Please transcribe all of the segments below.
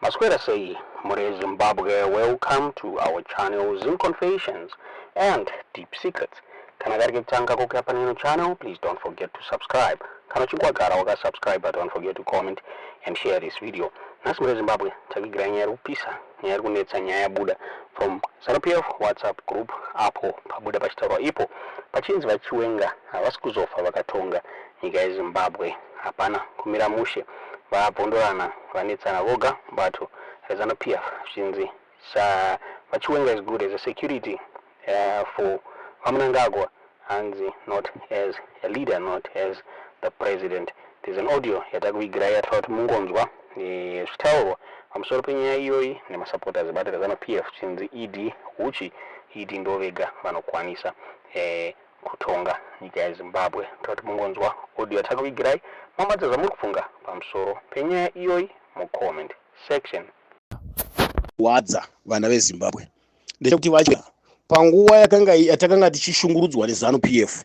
Masquera say, More Zimbabwe, welcome to our channel Zim Confessions and Deep Secrets. Kanagarike kutanga kukyapa nino channel, please don't forget to subscribe. Kana chingwagara waka subscribe, but don't forget to comment and share this video. Nasi More Zimbabwe, takigira nyaya kupisa, nyaya kunetsa nyaya buda from ZANU-PF WhatsApp group apo pabuda pachitaurwa ipo pachinzi vachiwenga havasi kuzofa vakatonga nyika yeZimbabwe hapana kumira mushe vabhondorana vanetsana voga but ZANU-PF zvinzi vachiwenga is good as a security for Mnangagwa and not as a leader, not as the president. There's an audio yatakuigira yatauti mungonzwa zvitaurwa pamusoro penyaya iyoyi nemasupporters ebato reZANU-PF chinzi ED uchi ED ndo vega vanokwanisa kutonga nyika yeZimbabwe. Tauti mungonzwa audio yatakuigirai mamadzaza muri kufunga pamusoro penyaya iyoyi mucomment section. Wadza vana veZimbabwe ndechekuti vachiwenga panguva yatakanga tichishungurudzwa neZANU-PF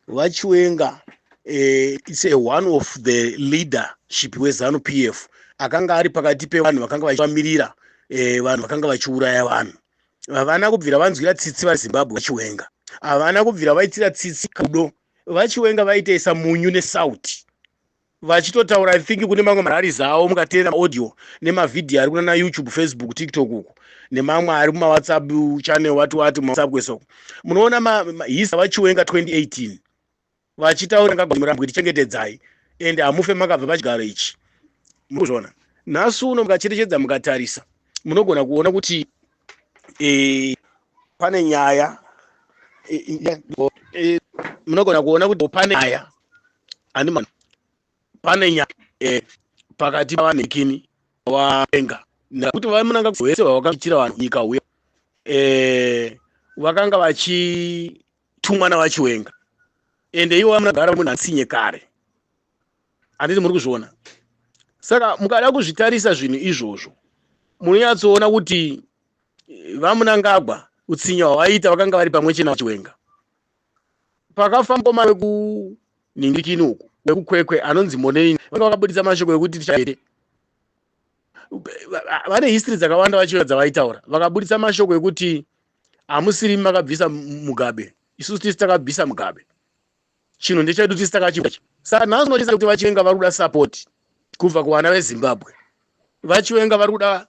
vachiwenga it's one of the leadership weZANU-PF akanga ari pakati pevanhu vakanga vachivamirira vanhu vakanga vachiuraya vanhu. Havana kubvira vanzwira tsitsi vaZimbabwe vachiwenga, havana kubvira vaitira tsitsi kudo vachiwenga vaitaisa munyu nesauti vachitotaura. I think kune mamwe marari avo mukateera audio nemavhidhiyo ari kuna YouTube, Facebook, TikTok uko nemamwe ari kuma WhatsApp channel watu WhatsApp kwesoko munoona hisa vachiwenga 2018 vachitaura ngagomurambwe tichengetedzai ende hamufe makabva pachigaro ichi. Muzvona nhasi uno mukacherechedza mukatarisa munogona kuona kuti pane nyaya munogona kuona kuti pane nyaya pane nyaya pakati pavanhekini vavenga nekuti vamunanga vese vavakachira vanhu nyika uya vakanga vachitumwa navachiwenga ende ivo vamunagara munhu atsinye kare. Handiti muri kuzviona? Saka mukada kuzvitarisa zvinhu izvozvo munonyatsoona kuti vamunangagwa utsinye hwavaita vakanga vari pamwe chete navachiwenga. Pakafamba mukomana wekunhingikini uku wekukwekwe anonzi Moneni vanga vakabudisa mashoko ekuti tichaite vane history dzakawanda vachiwenga dzavaitaura vakabudisa mashoko ekuti hamusiri makabvisa Mugabe, isusu tisi takabvisa Mugabe, chinhu ndechedu tisi takachiwachi. Saka nhasi tinotisa kuti vachiwenga vari kuda support kubva kuvana veZimbabwe, vachiwenga vari kuda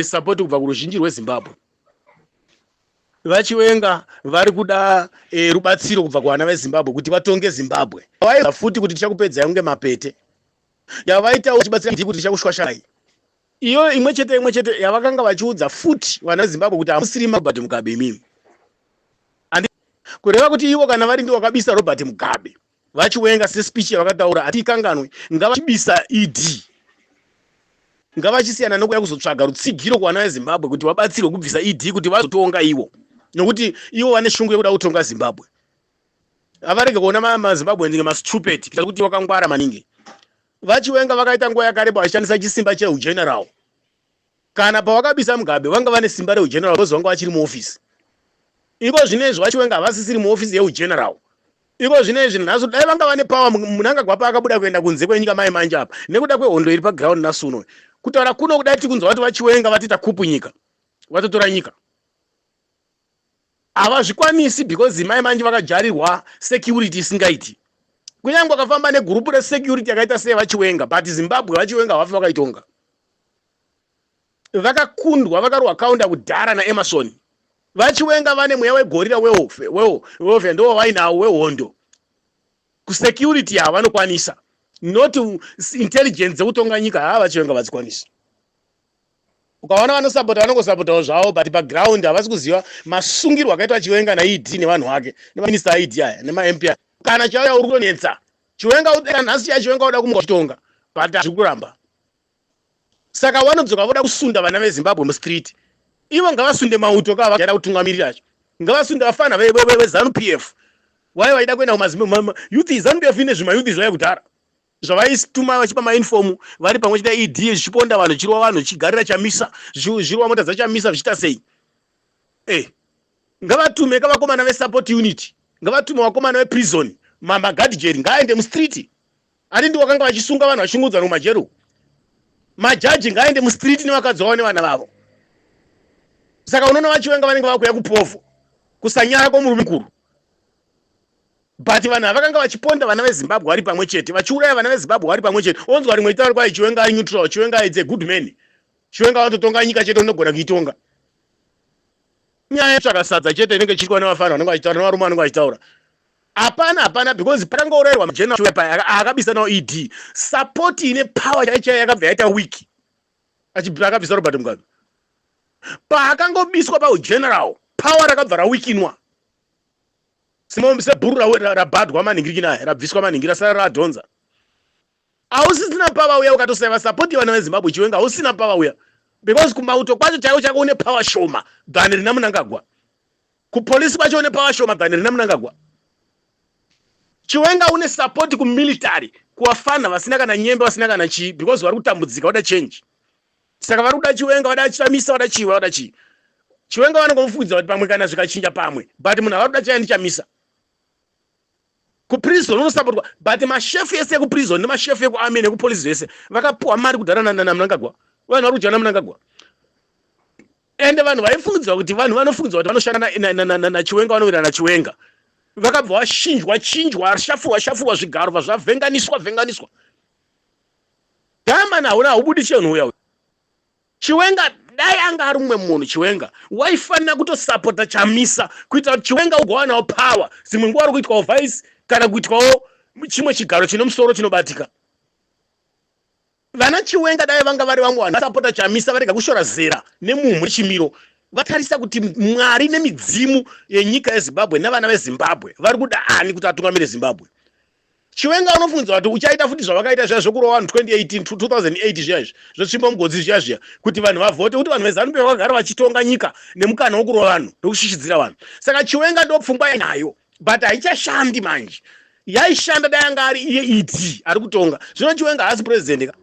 support kubva kuruzhinji rweZimbabwe, vachiwenga vari kuda rubatsiro kubva kuvana veZimbabwe kuti vatonge Zimbabwe. Vaida futi kuti tichakupedzai kunge mapete yavaita vachibatsira kuti tichakushwashai. Iyo imwe chete yavakanga vachiudza futi vana veZimbabwe kuti hamusiri Robert Mugabe imimi. Kureva kuti ivo kana vari ndivo vakabisa Robert Mugabe vachiwenga sespeech yavakataura hatikanganwe ngavachibisa ED ngavachisiyana nokuya kuzotsvaga rutsigiro kuvana veZimbabwe kuti vabatsirwe kubvisa ED kuti vazotonga ivo, nokuti ivo vane shungu yekuda kutonga Zimbabwe. Havarege kuona maZimbabwe ndinge mastupid kuita kuti vakangwara maningi. Vachiwenga vakaita nguva yakareba vachishandisa chisimba cheugeneral. Kana pavakabisa Mugabe vanga vane simba reugeneral vozi vanga vachiri muofisi. Iko zvinezvi vachiwenga havasisiri muofisi yeugeneral. Iko zvinezvi nhasi dai vanga vane power Mnangagwa paakabuda kuenda kunze kwenyika mai manje apa nekuda kwehondo iri paground nhasi uno. Kutaura kuno kudai tikunzwa kuti vachiwenga vatita kupu nyika, vatotora nyika. Havazvikwanisi because mai manje vakajarirwa security isingaiti. Kunyange akafamba negurupu resecurity yakaita sei vachiwenga, but Zimbabwe vachiwenga havafi vakaitonga. Vakakundwa vakarohwa kaunda kudhara naEmerson. Vachiwenga vane mweya wegorira wehofe ndo vainawo wehondo. Kusecurity havanokwanisa, not intelligence dzekutonga nyika vachiwenga vadzikwanisa. Ukaona vanosapota vanongosapotawo zvavo but paground havasi kuziva masungirwo akaitwa vachiwenga naED nevanhu vake nemaminista aED aya nemaMP kana chauya uri kunetsa chiwenga udera nhasi chachiwenga uda kumuka chitonga but hazviri kuramba. Saka vanodzoka voda kusunda vana veZimbabwe mustreet. Ivo ngavasunde mauto kavachada kutungamirira acho, ngavasunde vafana veZANU-PF wai vaida kuenda youth ZANU-PF ine zvimayuthi zvaya kudhara zvavaituma vachipa mainfomu vari pamwe chete ED zvichiponda vanhu zvichirwa vanhu zvichigarira chamisa zvirwa mota dzachamisa zvichita sei. Ngavatume kavakomana vesupport unit, ngavatume vakomana veprison magadjeri ngaaende mustreet. Ari ndiwo vakanga vachisunga vanhu vachingudza nomajero. majaji ngaende mu street nevakadzi vana vavo. Saka unoona vachiwenga vanenge vakuya kupofu kusanyara kwomurume mukuru. But vanhu vakanga vachiponda vana veZimbabwe vari pamwe chete, vachiuraya vana veZimbabwe vari pamwe chete. Onzwa rimwe itaura kwai Chiwenga ari neutral, Chiwenga is a good man. Chiwenga watotonga nyika chete unogona kuitonga. Nyaya tsvakasadza chete inenge ichiitwa nevafana vanenge vachitaura nevarume vanenge vachitaura. Hapana because pakangourayirwa general Chiwenga akabisa nawo ED. Support ine power chaichaiyo yakabva yaita wiki. Akabvisa Robert Mugabe. Paakangobiswa paugeneral, power rakabva rawikinwa. Sebhuru rabhadwa maningiriki naye rabviswa maningira sara radhonza. Hausisina power uya ukatosaiva support vana veZimbabwe Chiwenga hausina power uya. Because kumauto kwacho chaiwo chako une power shoma than rina Mnangagwa. Kupolisi kwacho une power shoma than rina Mnangagwa. Chiwenga une support kumilitary, kuwafana vasina kana nyembe vasina kana chii because vari kutambudzika vada change. Saka vari kuda Chiwenga vada chamisa vada chii. Chiwenga vanongomufudza kuti pamwe kana zvikachinja pamwe, but munhu vari kuda chaini chamisa. Kuprison unosupportwa, but mashefu ese ekuprison nemashefu ekuarmy nekupolisi zvese vakapuwa mari kudhara naMnangagwa. Vanhu vari kudya naMnangagwa. Ende vanhu vaifungidzwa kuti vanhu vanofungidzwa kuti vanoshanda naChiwenga vanovira naChiwenga. Vakabva vachinjwa shafurwa zvigaro zvavhenganiswa. Dama nawo haubudi chenhu uya. Chiwenga dai anga ari mumwe munhu Chiwenga waifanira kutosapota chamisa kuita kuti Chiwenga ugowanawo power. Zimwe nguva ari kuitwawo vice kana kuitwawo chimwe chigaro chine musoro chinobatika. Vana Chiwenga dai vanga vari vamwe vanhu vasapota chamisa varega kushora zera nemumhu chimiro. Vatarisa kuti Mwari nemidzimu yenyika yeZimbabwe nevana veZimbabwe vari kuda ani kuti atungamire Zimbabwe. Chiwenga unofungidzwa kuti uchaita futi zvavakaita zviya zvokurowa vanhu 2018 2008 zviya zvotsvimba mugodzi zviya kuti vanhu vavhote kuti vanhu veZANU-PF vagara vachitonga nyika nemukana wokurowa vanhu nokushishidzira vanhu. Saka Chiwenga ndopfungwa yanayo but haichashandi manje. Yaishanda dai anga ari iye ED ari kutonga. Zvino Chiwenga haasi president ka.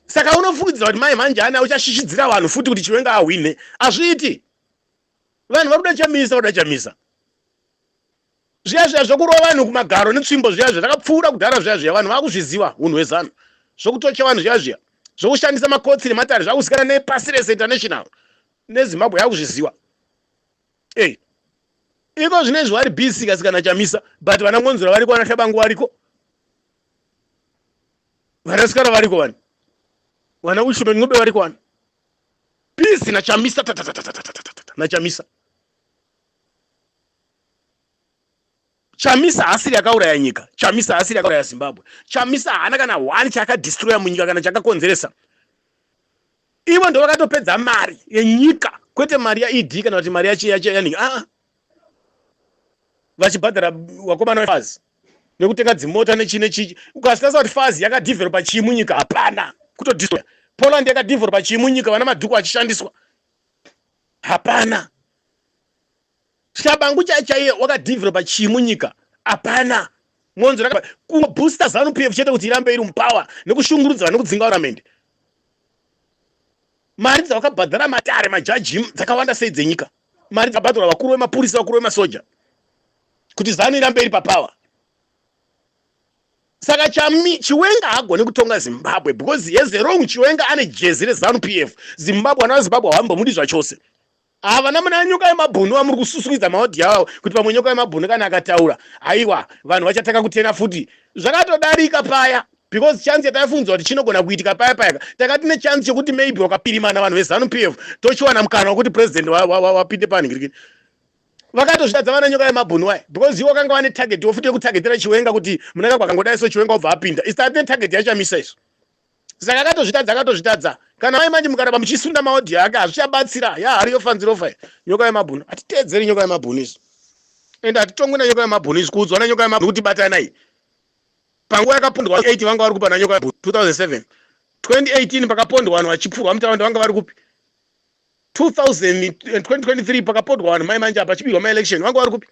Saka unofungidzwa kuti mai manje ana uchashishidzira vanhu futi kuti Chiwenga ahwine. Azviiti. Vanhu vari kuda chamisa. Zviya zvokurowa vanhu kumagaro netsvimbo zviya zvakapfuura kudhara zviya vanhu vakuzviziva unhu hweZANU. Zvokutocha vanhu zviya zvokushandisa makotsi nematare zvakuzikanwa nepasi rese international neZimbabwe yakuzviziva. Iko zvinezvi vari busy kasikana chamisa but vana Monzora variko, vana Shabangu variko, vana Sikara variko, vana Ushume Ng'ombe variko, busy nachamisa nachamisa. Chamisa asiri akauraya nyika, Chamisa asiri akauraya Zimbabwe. Chamisa haana kana one chakadestroya munyika kana chakakonzeresa. Ivo ndo vakatopedza mari yenyika, kwete mari yaED kana kuti mari yaChiyani. Vachibhadhara wakomana weFazi nekutenga dzimota nechichi. Ukasasa kuti Fazi yakadevelopa chii munyika? Hapana, kutodestroya. Poland yakadevelopa chii munyika? Vana madhuku achishandiswa? Hapana. Shabangu chaiye wakadevelopa chii munyika? Hapana. Monzora kubooster ZANU-PF chete kuti irambe iri mupower nekushungurudza nekudzinga uramendi. Mari dzavakabhadhara matare majaji dzakawanda sei dzenyika. Mari dzabhadhara vakuru vemapurisa, vakuru vemasoja kuti ZANU irambe iri papower. Saka Chiwenga hagone kutonga Zimbabwe because he has the wrong. Chiwenga ane jezi reZANU-PF. Zimbabwe ana Zimbabwe havambomudi zvachose. Havana muna nyoka yemabhunu amuri kususumidza mahodhi avo kuti pamwe nyoka yemabhunu kana akataura aiwa vanhu vachataka kutena futi. Zvakatodarika paya because chance yataifundzwa kuti chinogona kuitika paya takati nechance chekuti maybe wakapirimana vanhu veZANU-PF tochiwana mukana wekuti president wapinde paningirikini. Vakatozvitadza vana nyoka yemabhunu waye because iwo vakanga vane target wofuti yekutagetera Chiwenga kuti Mnangagwa akangodai so Chiwenga obva apinda. Isati netarget yachamisa izvo. Saka akatozvitadza kana mai manje mukaramba muchisunda mahodhi ake hazvichabatsira. Hariyo fanzirofa nyoka yemabhunu. Hatiteedzeri nyoka yemabhunu izvi ende hatitongwi na nyoka yemabhunu izvi. Kuudzwa na nyoka yemabhunu kuti batanai. Panguva yakapondwa 8 vanga vari kupa na nyoka yemabhunu 2007 2018 pakapondwa vanhu vachipfurwa mutaunda vanga vari kupi 2023 pakapondwa vanhu mai manje apa achibirwa maelection vanga vari kupi.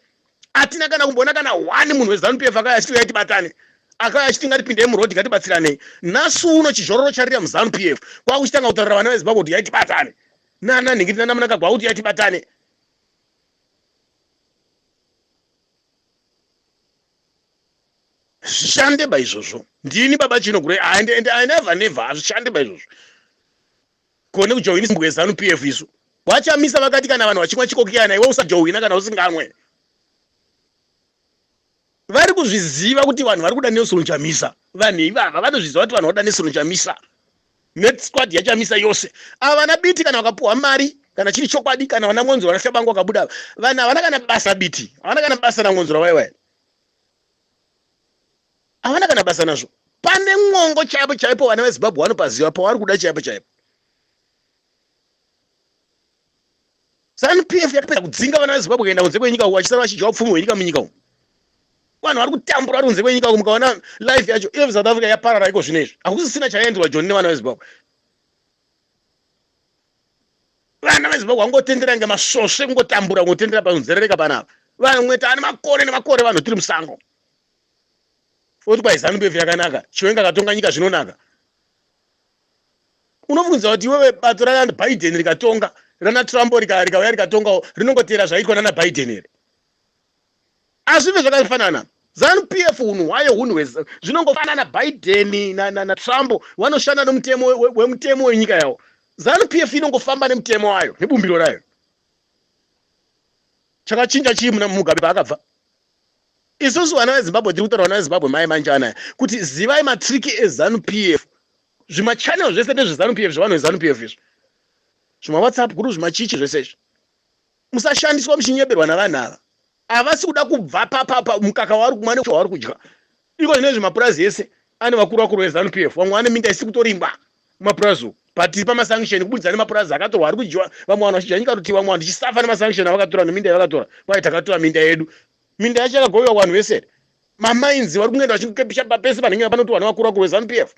Hatina kana kumbona kana one munhu weZANU-PF akauya achiti uyai tibatane, akauya achiti ngatipindei murodhi ngatibatsiranei. Nhasi uno chizvororo charira muZANU-PF kwakuchitanga kutaurira vana veZimbabwe kuti uyai tibatane. Nana Ningiri nana Mnangagwa kuti uyai tibatane. zvishande baizvozvo. Ndini baba chinogure and I never zvishande baizvozvo. Kone kujoina Zimbabwe ZANU PF isu. Wachamisa vakati kana vanhu vachimwa chikokiyana iwe usajoina kana usingamwe. Vari kuzviziva kuti vanhu vari kuda Nelson Chamisa. Vanhu ivava vanozviziva kuti vanhu vanoda Nelson Chamisa. Net squad yachamisa yose. Avana biti kana vakapuwa mari kana chiri chokwadi kana vana Ngonzoro vanashabangu wakabuda. Vanhu havana kana basa biti. Havana kana basa naNgonzoro waiwai. Havana kana basa nazvo. Pane mwongo chaipo vana veZimbabwe vanopaziva pavari kuda chaipo. ZANU PF yakapedza kudzinga vana veZimbabwe kuenda kunze kwenyika uko vachisara vachidya upfumi hwenyika munyika umo. Vanhu vari kutambura vari kunze kwenyika uko mukaona life yacho if South Africa yaparara iko zvinezvi. Hakusisina chaenderwa John nevana veZimbabwe. Vana veZimbabwe vangotendera ngemasvosve kungotambura kungotendera panzerereka panapa. Vanhu mweta ane makore nemakore vanhu tiri musango. Oti kwai ZANU PF yakanaka, Chiwenga akatonga nyika zvinonaka. Unobvunza kuti iwewe bato rana Biden rikatonga, rana Trump rikauya rikatongawo rinongotera zvaitwa nana Biden here. Azvive zvakafanana. ZANU PF unhu hwayo hunhu zvinongofanana. Biden na Trump vanoshanda nomutemo wemutemo wenyika yawo. ZANU PF inongofamba nemutemo wayo nebumbiro rayo. Chakachinja chii Mugabe paakabva? Isusu vana veZimbabwe tiri kutaura vana veZimbabwe mai manjana kuti zivai matriki eZANU PF. Zvimachannel zvese ndezveZANU PF zvavanhu veZANU PF izvo. Zvima WhatsApp group zvimachichi zvese izvo. Musashandiswa muchinyeberwa navanhu ava. Havasi kuda kubva mukaka wavari kumwa newavari kudya. Iko zvinezvi mapurazi ese ane vakuru veZANU PF. Vamwe vane minda isi kutorimba mapurazi uko. Pati pamasanction kubudisa nemapurazi akatorwa ari kudyiwa. Vamwe vanhu vachidya nyika kuti vamwe vanhu vachisafa nemasanction avakatora neminda yavakatora. Kwai takatora minda yedu. Minda yacho yakagoviwa vanhu vese. Mamainzi vari kungenda vachikepisha papese panenge panotiwa nevakuru veZANU PF.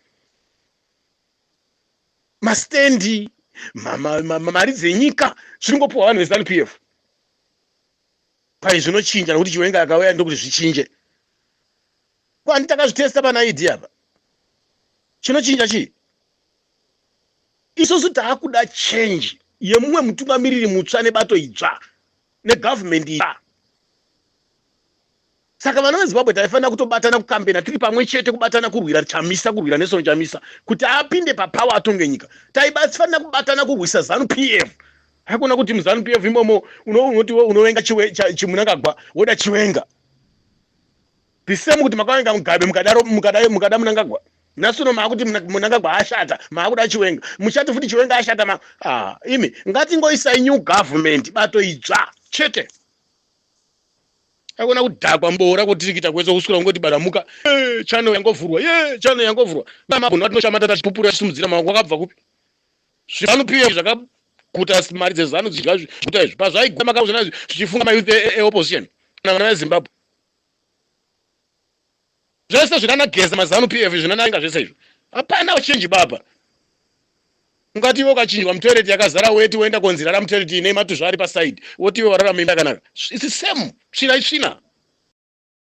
Mastendi, mari dzenyika zvinongopiwa vanhu veZANU PF. Pai zvinochinja nokuti Chiwenga akauya ndokuti zvichinje. Kwani takazvitesta pana ID apa. Chinochinja chii? Isusu taakuda change yemumwe mutungamiriri mutsva nebato idzva negovernment itsva. Saka vana veZimbabwe taifanira kutobatana kukambena tiri pamwe chete kubatana kurwira Chamisa kurwira Nelson Chamisa kuti apinde papower atonge nyika. Taifanira kubatana kurwisa ZANU PF. Hakuna kuti muZANU PF imomo unoti unovenga Chimunangagwa woda Chiwenga. The same kuti makavenga Mugabe mukada Munangagwa. Nasuno makuti Munangagwa ashata makuda Chiwenga. Muchati futi Chiwenga ashata imi ngatingoisa new government bato idzva chete. Hakuna kudhakwa mbora kutirikita kwese kuswera ngoti baramuka channel yangovhurwa channel yangovhurwa. Mabhunu atinoshamata tachipupura tisimudzira maoko akabva kupi? ZANU PF zvakakuta mari dzeZANU zvikuta izvi pazvaigwa makauzana zvichifunga mayouth eopposition kana vana veZimbabwe. Zvese zvinanageza maZANU PF zvinanainga zvese izvo. Hapana uchenji baba. Ungati iwe ukachinjwa mutoilet yakazara weti woenda konzira ramutoilet ine matuzvo ari paside. Woti iwe warara mimba yakanaka. It's the same. Tsvina.